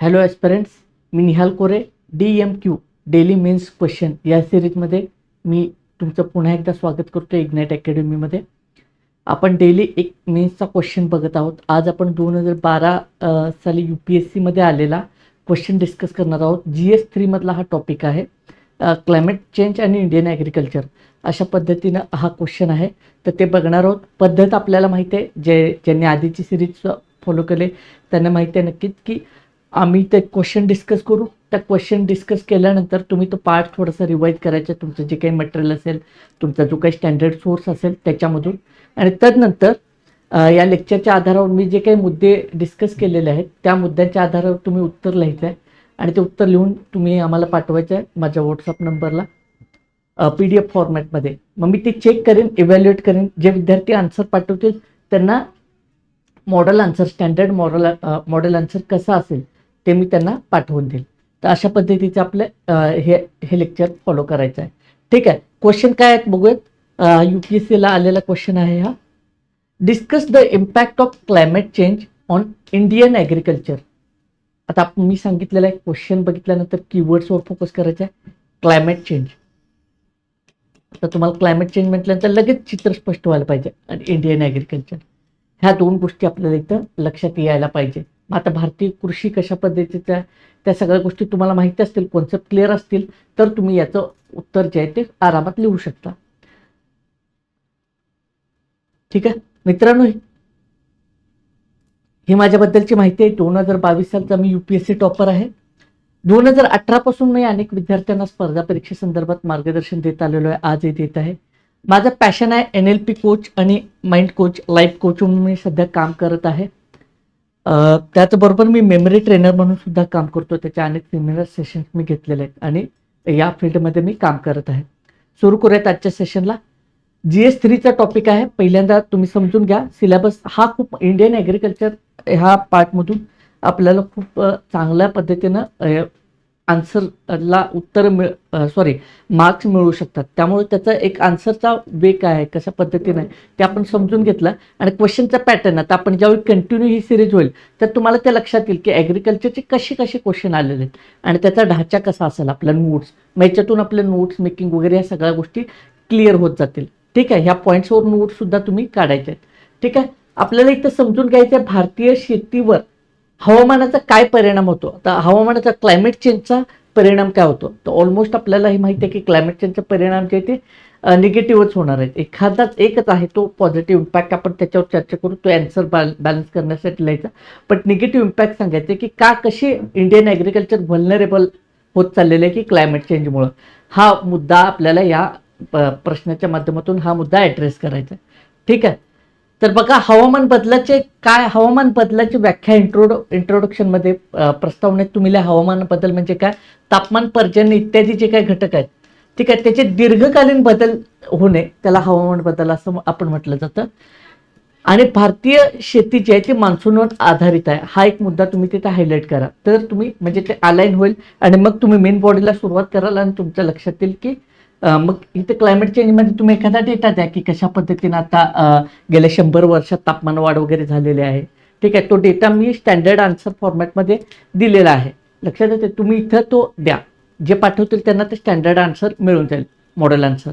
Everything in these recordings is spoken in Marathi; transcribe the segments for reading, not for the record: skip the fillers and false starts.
हॅलो ॲस्पिरंट्स, मी निहाल कोरे. DMQ डेली मेन्स क्वेश्चन या सिरीजमध्ये मी तुमचं पुन्हा एकदा स्वागत करतो इग्नाईट अकॅडमीमध्ये. आपण डेली एक मेन्सचा क्वेश्चन बघत आहोत. आज आपण 2012 साली UPSCमध्ये आलेला क्वेश्चन डिस्कस करणार आहोत. GS3 मधला हा टॉपिक आहे. क्लायमेट चेंज आणि इंडियन ॲग्रिकल्चर अशा पद्धतीनं हा क्वेश्चन आहे, तर ते बघणार आहोत. पद्धत आपल्याला माहिती आहे, ज्यांनी आधीची सिरीज फॉलो केले त्यांना माहिती आहे नक्कीच की आम्ही ते क्वेश्चन डिस्कस करू. त्या क्वेश्चन डिस्कस केल्यानंतर तुम्ही तो पार्ट थोडासा रिवाईज करायचा, तुमचं जे काही मटेरियल असेल, तुमचा जो काही स्टँडर्ड सोर्स असेल त्याच्यामधून. आणि तदनंतर या लेक्चरच्या आधारावर मी जे काही मुद्दे डिस्कस केलेले आहेत त्या मुद्द्यांच्या आधारावर तुम्ही उत्तर लिहायचं आहे आणि ते उत्तर लिहून तुम्ही आम्हाला पाठवायचं आहे माझ्या व्हॉट्सअप नंबरला PDF फॉर्मॅटमध्ये. मग मी ते चेक करेन, इव्हॅल्युएट करेन. जे विद्यार्थी आन्सर पाठवतील त्यांना model answer, standard model answer कसा असेल ते मी त्यांना पाठवून देईल. तर अशा पद्धतीचं आपलं हे लेक्चर फॉलो करायचं आहे. ठीक आहे. क्वेश्चन काय आहेत बघूयात. UPSCला आलेला क्वेश्चन आहे हा. Discuss the impact of climate change on Indian agriculture. आता मी सांगितलेलं आहे, क्वेश्चन बघितल्यानंतर कीवर्ड्सवर फोकस करायचा आहे. Climate change. आता तुम्हाला क्लायमेट चेंज म्हटल्यानंतर लगेच चित्र स्पष्ट व्हायला पाहिजे आणि इंडियन ॲग्रिकल्चर, ह्या दोन गोष्टी आपल्याला इथं लक्षात यायला पाहिजे. मग आता भारतीय कृषी कशा पद्धतीचा आहे त्या सगळ्या गोष्टी तुम्हाला माहिती असतील, कॉन्सेप्ट क्लिअर असतील तर तुम्ही याचं उत्तर जे आहे ते आरामात लिहू शकता. ठीक आहे मित्रांनो, ही माझ्याबद्दलची माहिती आहे. 2022 सालचा मी UPSC टॉपर आहे. 2018 पासून मी अनेक विद्यार्थ्यांना स्पर्धा परीक्षेसंदर्भात मार्गदर्शन देत आलेलो आहे, आजही देत आहे. माझं पॅशन आहे NLP कोच आणि माइंड कोच, लाईफ कोच म्हणून मी सध्या काम करत आहे. त्याचबरोबर मी मेमरी ट्रेनर म्हणून सुद्धा काम करतो. त्याच्या अनेक सेमिनार सेशन्स मी घेतलेले आहेत आणि या फील्डमध्ये मी काम करत आहे. सुरू करूयात आजच्या सेशनला. GS3चा टॉपिक आहे. पहिल्यांदा तुम्ही समजून घ्या, सिलेबस हा खूप इंडियन ॲग्रिकल्चर ह्या पार्टमधून आपल्याला खूप चांगल्या पद्धतीनं आन्सरला उत्तर मार्क्स मिळू शकतात. त्यामुळे त्याचा एक आन्सरचा वे काय आहे, कशा पद्धतीने आहे ते आपण समजून घेतलं. आणि क्वेश्चनचा पॅटर्न आता आपण ज्यावेळी कंटिन्यू ही सिरीज होईल तर तुम्हाला ते लक्षात येईल की ॲग्रिकल्चरचे कसे कसे क्वेश्चन आलेले आहेत आणि त्याचा ढाचा कसा असेल, आपल्या नोट्स, मग याच्यातून आपल्या नोट्स मेकिंग वगैरे या सगळ्या गोष्टी क्लिअर होत जातील. ठीक आहे. ह्या पॉईंट्सवर नोट्स सुद्धा तुम्ही काढायचे आहेत. ठीक आहे. आपल्याला इथं समजून घ्यायचं आहे भारतीय शेतीवर हवामानाचा काय परिणाम होतो. आता हवामानाचा, क्लायमेट चेंजचा परिणाम काय होतो, तर ऑलमोस्ट आपल्याला हे माहिती आहे की क्लायमेट चेंजचा परिणाम जे ते निगेटिव्हच होणार आहेत. एखादाच एकच आहे तो पॉझिटिव्ह इम्पॅक्ट, आपण त्याच्यावर चर्चा करू. तो ॲन्सर बॅलन्स करण्यासाठी लिहायचा. पण निगेटिव्ह इम्पॅक्ट सांगायचे की का कशी इंडियन ॲग्रिकल्चर व्हल्नरेबल होत चाललेलं आहे की क्लायमेट चेंजमुळं. हा मुद्दा आपल्याला या प्रश्नाच्या माध्यमातून हा मुद्दा ॲड्रेस करायचा. ठीक आहे. तर बघा, हवामान बदलाचे काय, हवामान बदलाची व्याख्या इंट्रोडक्शनमध्ये प्रस्तावनेत तुम्ही लिहा. हवामान बदल म्हणजे काय, तापमान, पर्जन्य इत्यादी जे काही घटक आहेत, ठीक आहे, त्याचे दीर्घकालीन बदल होणे त्याला हवामान बदल असं आपण म्हटलं जातं. आणि भारतीय शेती जी आहे ती मान्सूनवर आधारित आहे. हा एक मुद्दा तुम्ही तिथे हायलाईट करा, तर तुम्ही म्हणजे ते अलाईन होईल आणि मग तुम्ही मेन बॉडीला सुरुवात कराल आणि तुमच्या लक्षात येईल की मग इथे क्लायमेट चेंजमध्ये तुम्ही एखादा डेटा द्या की कशा पद्धतीनं आता गेल्या 100 वर्षात तापमान वाढ वगैरे झालेली आहे. ठीक आहे. तो डेटा मी स्टँडर्ड आन्सर फॉर्मॅटमध्ये दिलेला आहे. लक्षात येते. तुम्ही इथं तो द्या. जे पाठवतील त्यांना ते स्टँडर्ड आन्सर मिळून जाईल, मॉडेल आन्सर.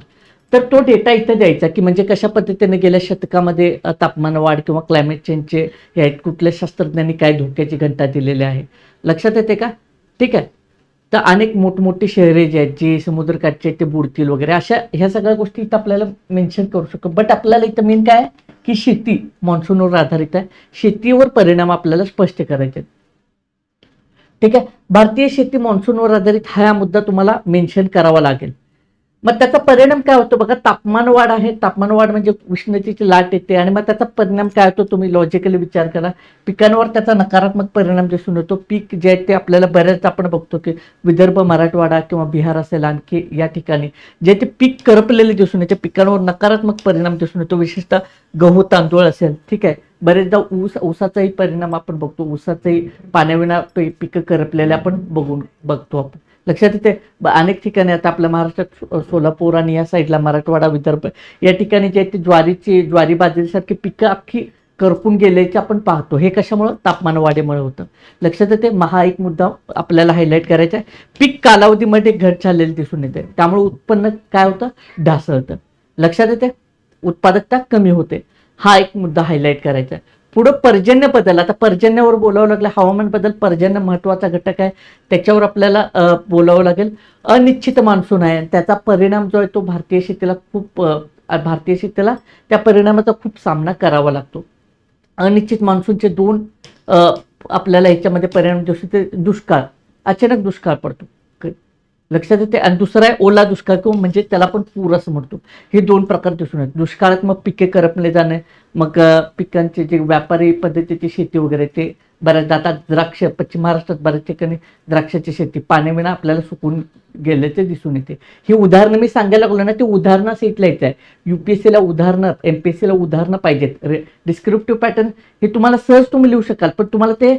तर तो डेटा इथं द्यायचा की म्हणजे कशा पद्धतीने गेल्या शतकामध्ये तापमान वाढ किंवा क्लायमेट चेंजचे हे आहेत, कुठल्या शास्त्रज्ञांनी काय धोक्याची घंटा दिलेली आहे. लक्षात येते का. ठीक आहे. तर अनेक मोठमोठी शहरे जी आहेत, जी समुद्रकाठचे ते बुडतील वगैरे, अशा ह्या सगळ्या गोष्टी इथं आपल्याला मेन्शन करू शकतो. बट आपल्याला इथं मेन काय आहे की शेती मान्सूनवर आधारित आहे. शेतीवर परिणाम आपल्याला स्पष्ट करायचे. ठीक आहे. भारतीय शेती मान्सूनवर आधारित हा मुद्दा तुम्हाला मेन्शन करावा लागेल. मग त्याचा परिणाम काय होतो बघा, तापमान वाढ आहे. तापमान वाढ म्हणजे उष्णतेची लाट येते आणि मग त्याचा परिणाम काय होतो तुम्ही लॉजिकली विचार करा. पिकांवर त्याचा नकारात्मक परिणाम दिसून येतो. पीक जे आहे ते आपल्याला बऱ्याच आपण बघतो की विदर्भ, मराठवाडा किंवा बिहार असेल आणखी या ठिकाणी जे ते पीक करपलेले दिसून येते, पिकांवर नकारात्मक परिणाम दिसून येतो. विशेषतः गहू, तांदूळ असेल. ठीक आहे. बरेचदा ऊसाचाही परिणाम आपण बघतो. ऊसाचाही पाण्याविना पिकं करपलेले आपण बघतो आपण. लक्षात येते. अनेक ठिकाणी आता आपल्या महाराष्ट्रात सोलापूर आणि या साईडला मराठवाडा, विदर्भ या ठिकाणी जे आहे ते ज्वारी, बाजरीसारखी पिकं अख्खी करपून गेल्याचे आपण पाहतो. हे कशामुळं? तापमान वाढीमुळे होतं. लक्षात येते? हा एक मुद्दा आपल्याला हायलाईट करायचा आहे. पीक कालावधीमध्ये घट झालेली दिसून येते, त्यामुळे उत्पन्न काय होतं? ढासळतं. लक्षात येते? उत्पादकता कमी होते. हा एक मुद्दा हायलाईट करायचा आहे. पुढं पर्जन्य बदल. आता पर्जन्यावर बोलावं लागलं. हवामान बदल, पर्जन्य महत्वाचा घटक आहे, त्याच्यावर आपल्याला बोलावं लागेल. अनिश्चित मान्सून आहे, त्याचा परिणाम जो आहे तो भारतीय शेतीला त्या परिणामाचा खूप सामना करावा लागतो. अनिश्चित मान्सूनचे दोन आपल्याला ह्याच्यामध्ये परिणाम दिसतो. ते दुष्काळ, अचानक दुष्काळ पडतो, लक्षात येते. आणि दुसरा आहे ओला दुष्काळ, किंवा म्हणजे त्याला आपण पूर असं म्हणतो. हे दोन प्रकार दिसून येतात. दुष्काळात मग पिके करपले जाणे, मग पिकांचे जे व्यापारी पद्धतीची शेती वगैरे ते बऱ्याचदा, आता द्राक्ष पश्चिम महाराष्ट्रात बऱ्याच ठिकाणी द्राक्षाची शेती पाण्याविना आपल्याला सुकून गेल्याचे दिसून येते. ही उदाहरणं मी सांगायला लागलो ना, ते उदाहरणं सेट लिहायचं आहे. UPSCला उदाहरणं, MPSCला उदाहरणं पाहिजेत. डिस्क्रिप्टिव्ह पॅटर्न हे तुम्हाला सहज तुम्ही लिहू शकाल, पण तुम्हाला ते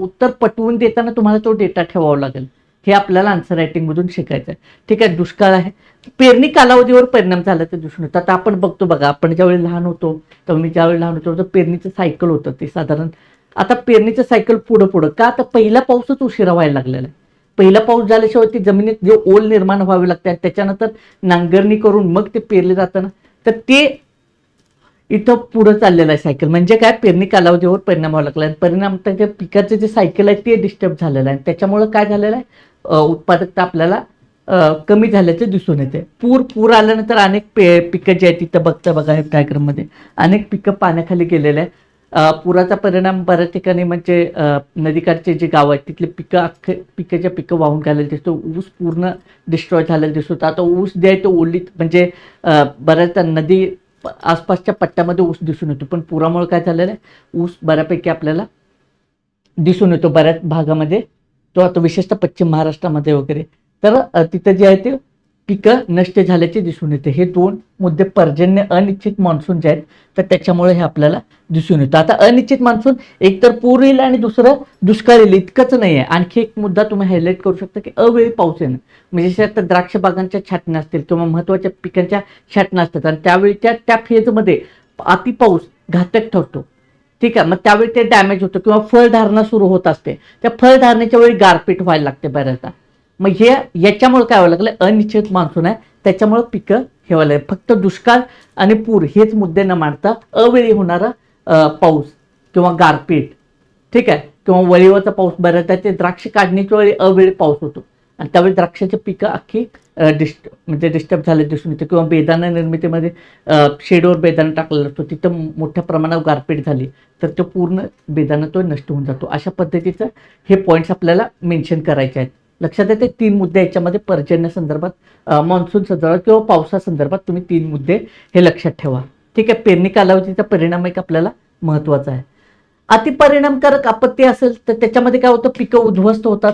उत्तर पटवून देताना तुम्हाला तो डेटा ठेवावा लागेल. हे आपल्याला आन्सर रायटिंगमधून शिकायचं आहे. ठीक आहे. दुष्काळ आहे, पेरणी कालावधीवर परिणाम झाला ते दिसून येतं. आता आपण बघतो बघा, आपण ज्यावेळी लहान होतो, तर मी ज्यावेळी लहान होतो तर पेरणीचं सायकल होतं ते साधारण. आता पेरणीचं सायकल पुढं का? आता पहिला पाऊसच उशिरा व्हायला लागलेला आहे. पहिला पाऊस झाल्याशिवाय ती जमिनीत जे ओल निर्माण व्हावे लागते आणि त्याच्यानंतर नांगरणी करून मग ते पेरले जातं ना, तर ते इथं पुढं चाललेलं आहे सायकल. म्हणजे काय? पेरणी कालावधीवर परिणाम व्हावा लागला आहे. परिणाम त्याच्या पिकाचे जे सायकल आहे ते डिस्टर्ब झालेलं आहे. त्याच्यामुळं काय झालेलं आहे? उत्पादकता आपल्याला कमी झाल्याचे दिसून येते. पूर आल्यानंतर अनेक पिकं जी आहेत तिथं बघता बघा हे डायग्राममध्ये अनेक पिकं पाण्याखाली गेलेले आहे. पुराचा परिणाम बऱ्याच ठिकाणी म्हणजे नदीकाठचे जे गाव आहेत तिथले पिकं वाहून गेलेले दिसतो. ऊस पूर्ण डिस्ट्रॉय झालेला दिसतो. आता ऊस जे आहे तो ओलीत म्हणजे बऱ्याचदा नदी आसपासच्या पट्ट्यामध्ये ऊस दिसून येतो, पण पुरामुळे काय झालेलं आहे? ऊस बऱ्यापैकी आपल्याला दिसून येतो बऱ्याच भागामध्ये, तो आता विशेषतः पश्चिम महाराष्ट्रामध्ये वगैरे. तर तिथं जे आहे ते पिकं नष्ट झाल्याचे दिसून येते. हे दोन मुद्दे पर्जन्य अनिश्चित मान्सून जे आहेत तर त्याच्यामुळे हे आपल्याला दिसून येतं. आता अनिश्चित मान्सून एक तर पूर येईल आणि दुसरं दुष्काळ येईल, इतकंच नाही आहे. आणखी एक मुद्दा तुम्ही हायलाईट करू शकता की अवेळी पाऊस येणं. म्हणजे आता द्राक्ष बागांच्या छाटण्या असतील किंवा महत्वाच्या पिकांच्या छाटण्या असतात आणि त्यावेळीच्या त्या फेजमध्ये अति पाऊस घातक ठरतो. ठीक आहे. मग त्यावेळी ते डॅमेज होतं किंवा फळधारणा सुरू होत असते, त्या फळधारणेच्या वेळी गारपीट व्हायला लागते बऱ्याचदा. मग हे याच्यामुळे काय व्हायला लागलं? अनिश्चित मान्सून आहे, त्याच्यामुळे पिकं हे व्हायला. फक्त दुष्काळ आणि पूर हेच मुद्दे न मांडता अवेळी होणारा पाऊस किंवा गारपीट, ठीक आहे, किंवा वळीवरचा पाऊस बऱ्याचदा ते द्राक्ष काढणीच्या वेळी अवेळी पाऊस होतो आणि त्यावेळी द्राक्षाची पिकं अख्खी डिस्टर्ब झाले दिसून येते. किंवा बेदाणा निर्मितीमध्ये शेडवर बेदाणा टाकलेला असतो, तिथं मोठ्या प्रमाणावर गारपीट झाली तर तो पूर्ण बेदाणा तो नष्ट होऊन जातो. अशा पद्धतीचं हे पॉईंट्स आपल्याला मेन्शन करायचे आहेत. लक्षात येते? 3 मुद्दे याच्यामध्ये पर्जन्य संदर्भात, मान्सून संदर्भात किंवा पावसा संदर्भात तुम्ही 3 मुद्दे हे लक्षात ठेवा. ठीक आहे. पेरणी कालावधीचा परिणाम एक आपल्याला महत्वाचा आहे. अतिपरिणामकारक आपत्ती असेल तर त्याच्यामध्ये काय होतं? पिकं उद्ध्वस्त होतात.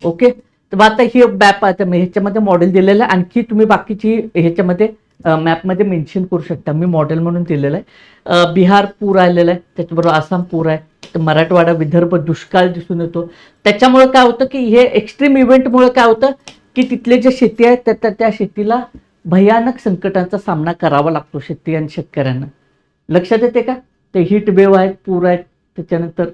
ओके. तर आता ही मॅप आता ह्याच्यामध्ये मॉडेल दिलेलं आहे. आणखी तुम्ही बाकीची ह्याच्यामध्ये मॅपमध्ये मेन्शन करू शकता. मी मॉडेल म्हणून दिलेलं आहे. बिहार पूर आलेला आहे, त्याच्याबरोबर आसाम पूर आहे, तर मराठवाडा विदर्भ दुष्काळ दिसून येतो. त्याच्यामुळे काय होतं की हे एक्स्ट्रीम इव्हेंटमुळे काय होतं की तिथले जे शेती आहेत त्या शेतीला भयानक संकटांचा सामना करावा लागतो शेती आणि शेतकऱ्यांना. लक्षात येते का? ते हीट वेव्ह आहेत, पूर आहेत, त्याच्यानंतर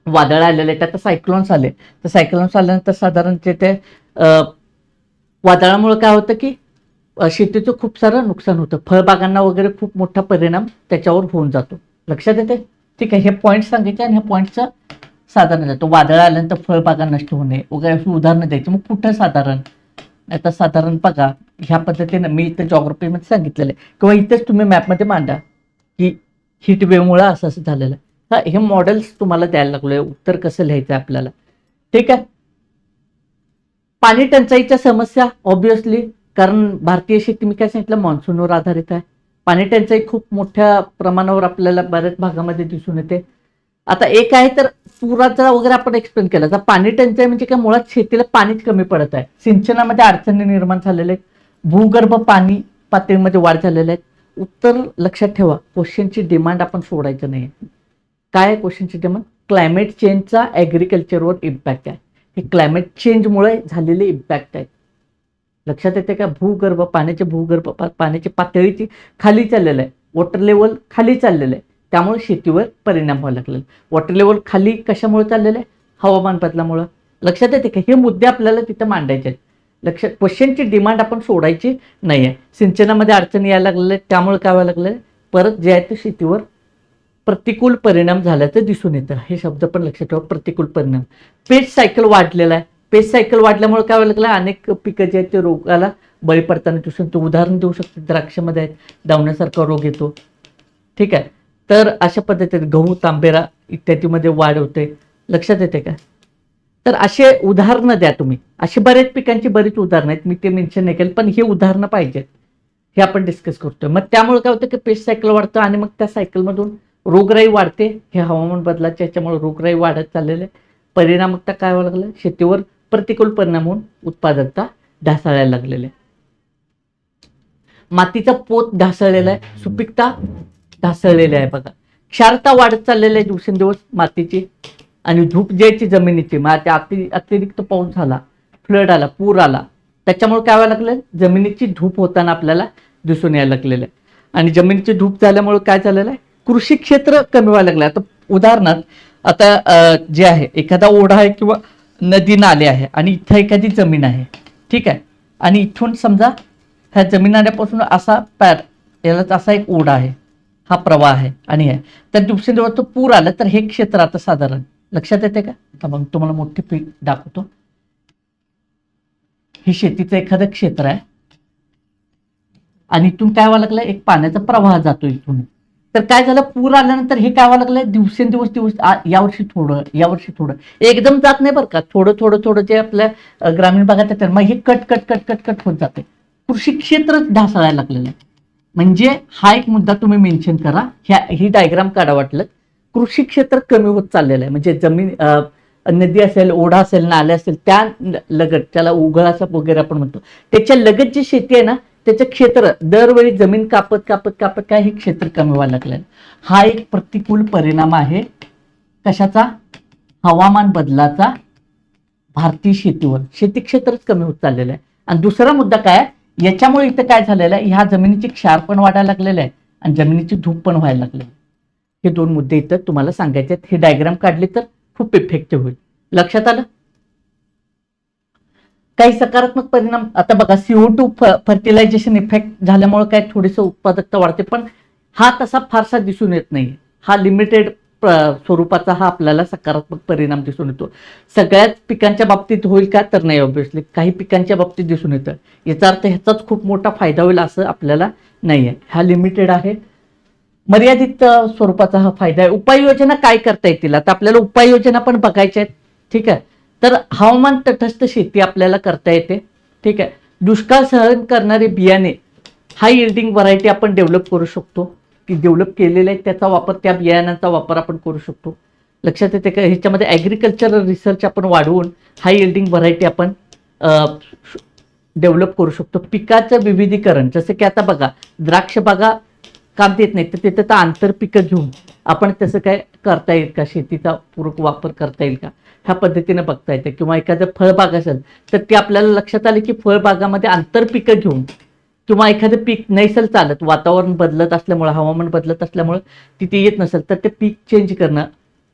वादळ आलेले आहेत, आता सायक्लॉन्स आले. तर सायक्लॉन्स आल्यानंतर साधारण ते वादळामुळे काय होतं की शेतीचं खूप सारं नुकसान होतं. फळबागांना वगैरे खूप मोठा परिणाम त्याच्यावर होऊन जातो. लक्षात येते? ठीक आहे. हे पॉईंट सांगायचे आणि ह्या पॉईंटचं साधारण जातो. वादळ आल्यानंतर फळबागा नष्ट होणे वगैरे उदाहरणं द्यायची. मग कुठं साधारण? आता साधारण बघा ह्या पद्धतीनं मी इथं जॉग्रफीमध्ये सांगितलेलं आहे किंवा इथेच तुम्ही मॅपमध्ये मांडा की हीट वेव्हमुळे असं झालेलं आहे. हे मॉडेल्स तुम्हाला द्यायला लागलोय, उत्तर कसं लिहायचं आहे आपल्याला. ठीक आहे. पाणी टंचाईच्या समस्या ऑब्विसली, कारण भारतीय शेती मी काय सांगितलं मान्सूनवर आधारित आहे. पाणी टंचाई खूप मोठ्या प्रमाणावर आपल्याला बऱ्याच भागामध्ये दिसून येते. आता एक आहे तर पुराचा वगैरे आपण एक्सप्लेन केला. तर पाणी टंचाई म्हणजे काय? मुळात शेतीला पाणीच कमी पडत आहे, सिंचनामध्ये अडचणी निर्माण झालेल्या आहेत, भूगर्भ पाणी पातळीमध्ये वाढ झालेल्या आहेत. उत्तर लक्षात ठेवा, क्वेश्चनची डिमांड आपण सोडायचं नाही. काय आहे क्वेश्चनची डिमांड? क्लायमेट चेंजचा ॲग्रिकल्चरवर इम्पॅक्ट आहे. हे क्लायमेट चेंजमुळे झालेले इम्पॅक्ट आहेत. लक्षात येते का? भूगर्भ पाण्याची पातळीची खाली चाललेलं आहे, वॉटर लेवल खाली चाललेलं आहे, त्यामुळे शेतीवर परिणाम व्हायला लागलेला. वॉटर लेवल खाली कशामुळे चाललेलं आहे? हवामान बदलामुळे. लक्षात येते का? हे मुद्दे आपल्याला तिथं मांडायचे आहेत. लक्षात, क्वेश्चनची डिमांड आपण सोडायची नाही आहे. सिंचनामध्ये अडचणी यायला लागलेल्या आहेत, त्यामुळे काय व्हायला लागलं, परत जे आहे ते शेतीवर प्रतिकूल परिणाम झाल्याचं दिसून येतं. हे शब्द पण लक्षात ठेवा, प्रतिकूल परिणाम. पेस्ट सायकल वाढलेला आहे. पेस्ट सायकल वाढल्यामुळे काय व्हायला लागलं, अनेक पिकं जे आहेत ते रोगाला बळी पडताना दिसून येतं. उदाहरण देऊ शकतो, द्राक्षामध्ये आहेत, दावण्यासारखा रोग येतो. ठीक आहे. तर अशा पद्धतीने गहू, तांबेरा इत्यादीमध्ये वाढ होते. लक्षात येते का? तर असे उदाहरणं द्या तुम्ही. अशी बऱ्याच पिकांची बरीच उदाहरणं आहेत, मी ते मेन्शन नाही केलं, पण हे उदाहरणं पाहिजेत. हे आपण डिस्कस करतोय. मग त्यामुळे काय होतं की पेस्ट सायकल वाढतं आणि मग त्या सायकलमधून रोगराई वाढते. हे हवामान बदलाच्या याच्यामुळे रोगराई वाढत चाललेलं आहे. परिणामकता काय व्हायला लागलं, शेतीवर प्रतिकूल परिणाम होऊन उत्पादकता ढासळायला लागलेली आहे. मातीचा पोत ढासळलेला आहे, सुपीकता ढासळलेली आहे बघा. क्षारता वाढत चाललेली आहे दिवसेंदिवस मातीची. आणि धूप ज्याची जमिनीची, मग अतिरिक्त पाऊस झाला, फ्लड आला, पूर आला, त्याच्यामुळे काय व्हायला लागलं, जमिनीची धूप होताना आपल्याला दिसून यायला लागलेलं आहे. आणि जमिनीची धूप झाल्यामुळे काय झालेलं आहे, कृषी क्षेत्र कमी व्हायला लागलं. आता उदाहरणार्थ, आता जे आहे एखादा ओढा आहे किंवा नदी नाले आहे आणि इथं एखादी जमीन आहे, ठीक आहे, आणि इथून समजा ह्या जमीनाड्यापासून असा यालाच असा एक ओढा आहे, हा प्रवाह आहे आणि आहे, तर दिवसेंदिवस तो पूर आला तर हे क्षेत्र आता साधारण लक्षात येते का? आता मग तुम्हाला मोठी पीक दाखवतो. हे शेतीचं एखादं क्षेत्र आहे आणि इथून काय व्हायला लागलं, एक पाण्याचा प्रवाह जातो इथून. तर काय झालं, पूर आल्यानंतर हे काय व्हायला लागलं, दिवसेंदिवस यावर्षी थोडं एकदम जात नाही बरं का, थोडं जे आपल्या ग्रामीण भागात येतात, मग हे कट होत जाते. कृषी क्षेत्र ढासळायला लागलेलं आहे. म्हणजे हा एक मुद्दा तुम्ही मेन्शन करा, ही डायग्राम काढा वाटलं. कृषी क्षेत्र कमी होत चाललेलं आहे. म्हणजे जमीन, नदी असेल, ओढा असेल, नाले असेल, त्या लगत, त्याला उघळाचा वगैरे आपण म्हणतो, त्याच्या लगत जी शेती आहे ना, त्याचं क्षेत्र दरवेळी जमीन कापत काय हे क्षेत्र कमी व्हायला लागलं. हा एक प्रतिकूल परिणाम आहे कशाचा, हवामान बदलाचा भारतीय शेतीवर. शेती क्षेत्रच कमी होत चाललेलं आहे. आणि दुसरा मुद्दा काय, याच्यामुळे इथं काय झालेलं आहे, ह्या जमिनीची क्षार पण वाढायला लागलेलं आहे आणि जमिनीची धूप पण व्हायला लागली. हे दोन मुद्दे इथं तुम्हाला सांगायचे आहेत. हे डायग्राम काढले तर खूप इफेक्टिव्ह होईल. लक्षात आलं? काही सकारात्मक परिणाम, आता बघा, CO2 फर्टिलायझेशन इफेक्ट झाल्यामुळे काय थोडीसं उत्पादकता वाढते, पण हा तसा फारसा दिसून येत नाही. हा लिमिटेड स्वरूपाचा हा आपल्याला सकारात्मक परिणाम दिसून येतो. सगळ्याच पिकांच्या बाबतीत होईल का, तर नाही. ऑब्व्हियसली काही पिकांच्या बाबतीत दिसून येतं. याचा अर्थ ह्याचाच खूप मोठा फायदा होईल असं आपल्याला नाही आहे. हा लिमिटेड आहे, मर्यादित स्वरूपाचा हा फायदा आहे. उपाययोजना काय करता येतील, आता आपल्याला उपाययोजना पण बघायच्या आहेत. ठीक आहे. तर हवामान तटस्थ शेती आपल्याला करता येते. ठीक आहे. दुष्काळ सहन करणारे बियाणे, हाय यील्डिंग व्हरायटी आपण डेव्हलप करू शकतो, की डेव्हलप केलेले आहेत त्याचा वापर, त्या बियाणांचा वापर आपण करू शकतो. लक्षात येते का? ह्याच्यामध्ये ॲग्रिकल्चरल रिसर्च आपण वाढवून हाय यील्डिंग व्हरायटी आपण डेव्हलप करू शकतो. पिकाचं विविधीकरण, जसं की आता बघा, द्राक्ष बागा काम देत नाही, तर तिथं तर आंतरपिकं घेऊन आपण तसं काय करता येईल का, शेतीचा पूरक वापर करता येईल का, ह्या पद्धतीने बघता येते. किंवा एखादं फळबाग असेल तर ते आपल्याला लक्षात आले की फळबागामध्ये आंतरपिकं घेऊन, किंवा एखादं पीक नैसल चालत, वातावरण बदलत असल्यामुळे, हवामान बदलत असल्यामुळे तिथे येत नसेल तर ते पीक चेंज करणं,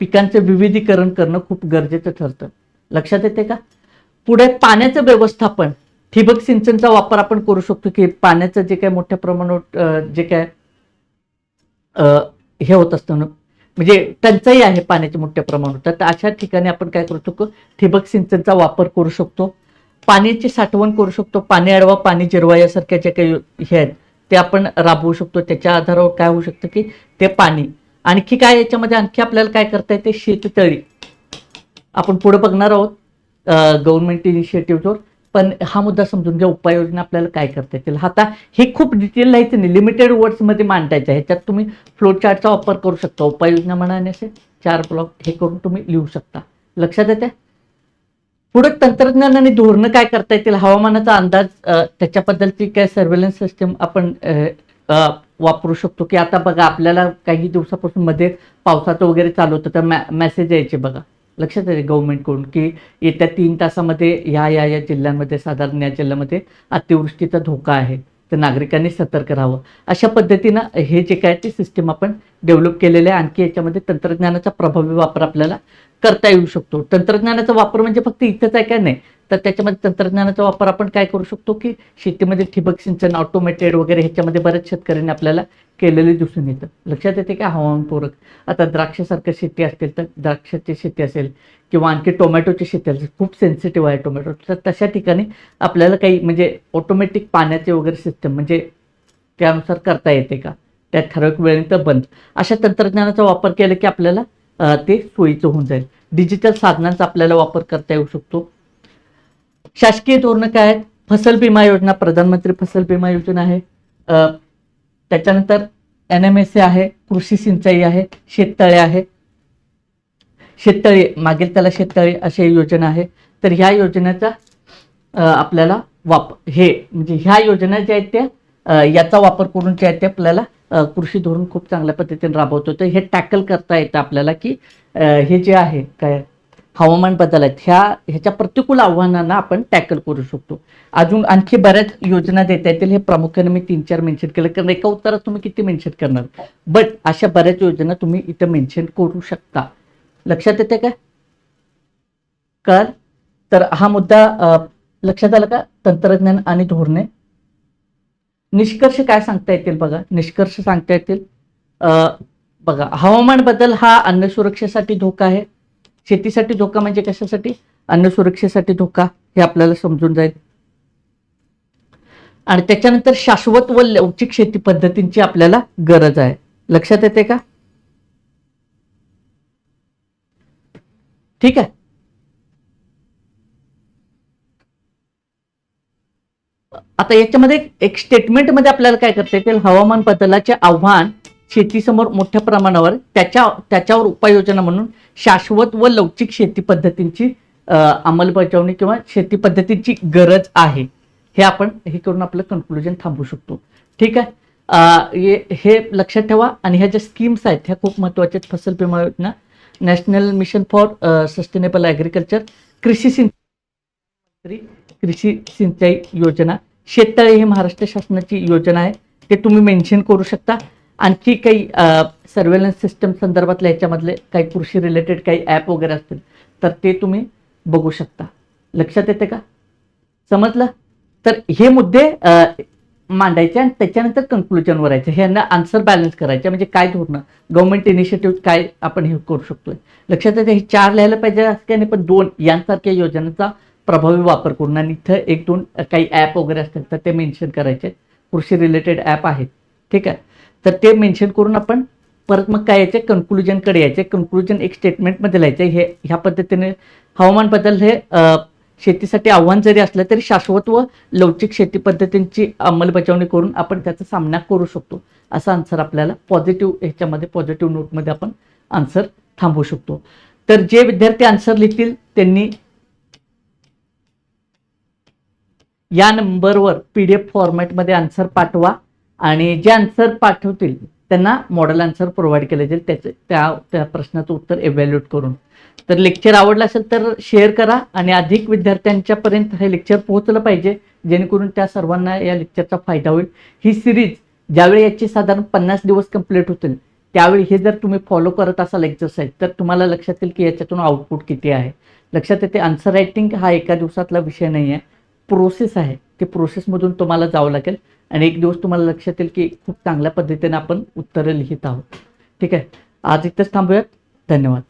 पिकांचं विविधीकरण करणं खूप गरजेचं ठरतं. लक्षात येते का? पुढे पाण्याचं व्यवस्थापन, ठिबक सिंचनचा वापर आपण करू शकतो, की पाण्याचं जे काय मोठ्या प्रमाणात जे काय हे होत असतं ना, म्हणजे टंचाई आहे पाण्याची मोठ्या प्रमाणात, तर अशा ठिकाणी आपण काय करू शकतो, ठिबक सिंचनचा वापर करू शकतो. पाण्याची साठवण करू शकतो. पाणी अडवा, पाणी जिरवा यासारख्या जे काही हे आहेत ते आपण राबवू शकतो. त्याच्या आधारावर काय होऊ शकतं की ते पाणी, आणखी काय याच्यामध्ये आणखी आपल्याला काय करता येते, शेततळी आपण पुढे बघणार आहोत गव्हर्नमेंट इनिशिएटिव्हवर. पण हा मुद्दा समजून घ्या, उपाययोजना आपल्याला काय करता येतील. आता हे खूप डिटेल लिहायचं नाही, लिमिटेड वर्ड्समध्ये मांडायचं आहे. ह्याच्यात तुम्ही फ्लो चार्टचा वापर करू शकता. उपाययोजना म्हणाने 4 ब्लॉक हे करून तुम्ही लिहू शकता. लक्षात येते? पुढे तंत्रज्ञान आणि धोरणं काय करता येतील, हवामानाचा अंदाज, त्याच्याबद्दलची काय सर्व्हेलन्स सिस्टम आपण वापरू शकतो. की आता बघा, आपल्याला काही दिवसापासून मध्ये पावसाचं वगैरे चालू होतं तर मेसेज यायचे बघा, लक्षात येते गव्हर्नमेंटकडून की येत्या 3 तासामध्ये या जिल्ह्यांमध्ये, साधारण या जिल्ह्यामध्ये अतिवृष्टीचा धोका आहे, तर नागरिकांनी सतर्क राहावं. अशा पद्धतीनं हे जे काय ते सिस्टीम आपण डेव्हलप केलेले आहे. आणखी याच्यामध्ये तंत्रज्ञानाचा प्रभावी वापर आपल्याला करता येऊ शकतो. तंत्रज्ञानाचा वापर म्हणजे फक्त इथंच आहे काय नाही, तर त्याच्यामध्ये तंत्रज्ञानाचा वापर आपण काय करू शकतो की शेतीमध्ये ठिबक सिंचन, ऑटोमेटेड वगैरे ह्याच्यामध्ये बऱ्याच शेतकऱ्यांनी आपल्याला केलेले दिसून येतं. लक्षात येते का हवामानपूरक. आता द्राक्षासारखं शेती असतील तर द्राक्षाची शेती असेल किंवा आणखी टोमॅटोची शेती असेल, खूप सेन्सिटिव्ह आहे टोमॅटो, तर तशा ठिकाणी आपल्याला काही म्हणजे ऑटोमॅटिक पाण्याचे वगैरे सिस्टम म्हणजे त्यानुसार करता येते का, त्या ठराविक वेळेनंतर बंद, अशा तंत्रज्ञानाचा वापर केला की आपल्याला ते सोयीचं होऊन जाईल. डिजिटल साधनांचा आपल्याला वापर करता येऊ शकतो. शासकीय धोरणं काय आहेत? फसल बीमा योजना, प्रधानमंत्री फसल बीमा योजना आहे. त्याच्यानंतर NMSA आहे, कृषी सिंचाई आहे, शेततळे आहे, शेततळे मागेल त्याला शेततळे अशी योजना आहे. तर ह्या योजनेचा आपल्याला हे म्हणजे ह्या योजना ज्या आहेत त्या याचा वापर करून जे आहेत ते आपल्याला कृषी धोरण खूप चांगल्या पद्धतीने राबवतो. तर हे टॅकल करता येतं आपल्याला की हे जे आहे काय हवामान बदल आहेत ह्याच्या प्रतिकूल आव्हानांना आपण टॅकल करू शकतो. अजून आणखी बऱ्याच योजना देता येतील. हे प्रामुख्याने मी 3-4 मेन्शन केलं, कारण एका उत्तरात तुम्ही किती मेन्शन करणार, बट अशा बऱ्याच योजना तुम्ही इथं मेन्शन करू शकता. लक्षात येते का? कळलं? तर हा मुद्दा लक्षात आला का? तंत्रज्ञान आणि धोरणे. निष्कर्ष काय सांगता येतील बघा, निष्कर्ष सांगता येतील. बघा, हवामान बदल हा अन्न सुरक्षेसाठी धोका आहे. शेतीसाठी धोका म्हणजे कशासाठी? अन्न सुरक्षेसाठी धोका, हे आपल्याला समजून जाईल. आणि त्याच्यानंतर शाश्वत व लवचिक शेती पद्धतींची आपल्याला गरज आहे. लक्षात येते का? ठीक आहे. आता याच्यामध्ये एक स्टेटमेंटमध्ये आपल्याला काय करता येतील? हवामान बदलाचे आव्हान शेतीसमोर मोठ्या प्रमाणावर त्याच्यावर उपाययोजना म्हणून शाश्वत व लवचिक शेती पद्धतींची अंमलबजावणी किंवा शेती पद्धतींची गरज आहे. हे आपण हे करून आपलं कन्क्लुजन थांबवू शकतो. ठीक आहे. हे लक्षात ठेवा. आणि ह्या ज्या स्कीम्स आहेत ह्या खूप महत्त्वाच्या आहेत. फसल बीमा योजना, national mission for sustainable agriculture, कृषी सिंचाई योजना, शेततळे ही महाराष्ट्र शासनाची योजना आहे, ते तुम्ही मेन्शन करू शकता. आणखी काही सर्वेलन्स सिस्टम संदर्भातल्या ह्याच्यामधले काही कृषी रिलेटेड काही ॲप वगैरे असतील तर ते तुम्ही बघू शकता. लक्षात येते का? समजलं? तर हे मुद्दे मांडायचे आणि त्याच्यानंतर कन्क्लुजनवर यायचं. ह्यांना आन्सर बॅलन्स करायचे, म्हणजे काय धोरणं, गव्हर्नमेंट इनिशिएटिव्ह काय आपण हे करू शकतोय. लक्षात येते? हे 4 लिहायला पाहिजे असं काही नाही, पण 2 यांसारख्या योजनांचा प्रभावी वापर करून आणि इथं 1-2 काही ॲप वगैरे असतील तर ते मेन्शन करायचे. कृषी रिलेटेड ॲप आहेत. ठीक आहे. तर ते मेन्शन करून आपण परत मग काय यायचे, कन्क्लुजनकडे यायचे. कन्क्लुजन एक स्टेटमेंटमध्ये लिहायचे. ह्या पद्धतीने हवामान बदल हे शेतीसाठी आव्हान जरी असलं तरी शाश्वत व लवचिक शेती पद्धतींची अंमलबजावणी करून आपण त्याचा सामना करू शकतो. असा आन्सर आपल्याला पॉझिटिव्ह ह्याच्यामध्ये, पॉझिटिव्ह नोटमध्ये आपण आन्सर थांबवू शकतो. तर जे विद्यार्थी आन्सर लिहितील त्यांनी या नंबरवर PDF फॉर्मॅटमध्ये आन्सर पाठवा आणि जे आन्सर पाठवतील त्यांना मॉडेल आन्सर प्रोव्हाइड केले जाईल त्या प्रश्नाचं उत्तर एव्हॅल्युएट करून. तर लेक्चर आवडलं असेल तर शेअर करा आणि अधिक विद्यार्थ्यांच्यापर्यंत हे लेक्चर पोहोचलं पाहिजे, जेणेकरून त्या सर्वांना या लेक्चरचा फायदा होईल. ही सिरीज ज्यावेळी याची साधारण 50 दिवस कंप्लीट होतील त्यावेळी हे जर तुम्ही फॉलो करत असाल एक्सरसाइज तर तुम्हाला लक्षात येईल की याच्यातून आउटपुट किती आहे. लक्षात येते? आन्सर रायटिंग हा एका दिवसातला विषय नाही आहे, प्रोसेस आहे. ते प्रोसेसमधून तुम्हाला जावं लागेल आणि एक दिवस तुम्हाला लक्षात येईल की खूप चांगल्या पद्धतीने आपण उत्तरं लिहित आहोत. ठीक आहे. आज इथंच थांबूयात. धन्यवाद.